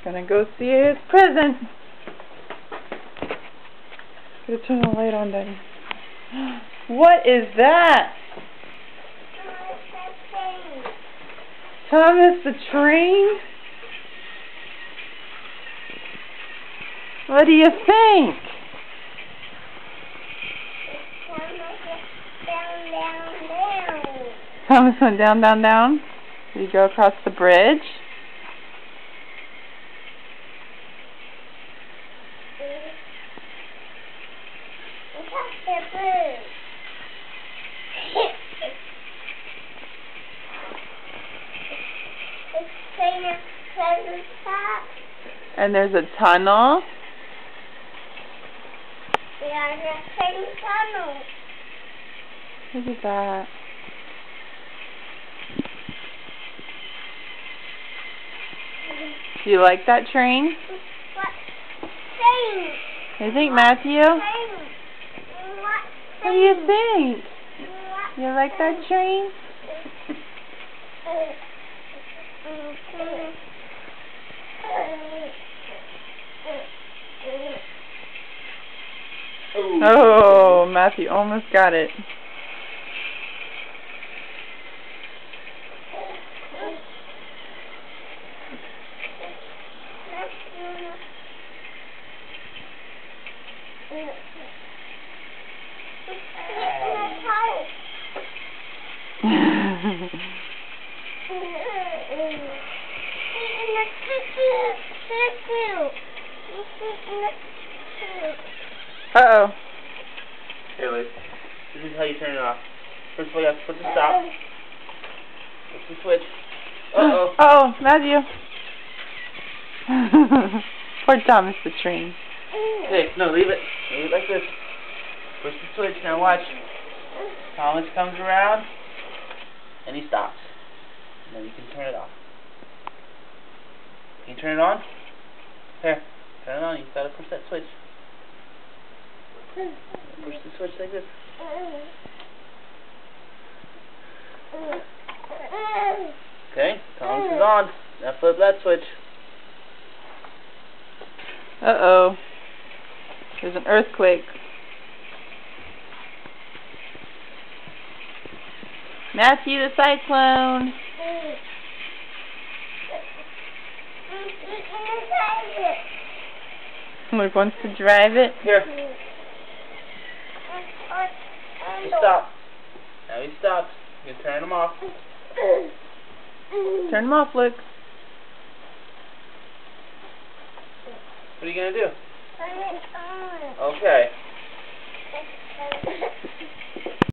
Gonna go see his present. Gotta turn the light on, Daddy. What is that? Thomas the train? What do you think? Thomas went down, down, down. Did he go across the bridge? And there's a tunnel. Yeah, there's a train tunnel. Look at that. Do you like that train? What train? What do you think, Matthew? What do you think? You like that train? Oh, Matthew almost got it. Uh-oh. Here, Luke. This is how you turn it off. First of all, you have to put the stop. Push the switch. Uh-oh. Uh-oh, Matthew. Poor Thomas the train. Okay, no, leave it. Leave it like this. Push the switch. Now watch. Thomas comes around, and he stops. And then you can turn it off. Can you turn it on? Here. Turn it on. You gotta push that switch. Push the switch like this. Okay, Thomas is on. Now flip that switch. Uh-oh. There's an earthquake. Matthew the cyclone. Luke wants to drive it. Here. He stopped. Now he stops. You can turn him off. Turn him off, Luke. What are you gonna do? Turn it on. Okay.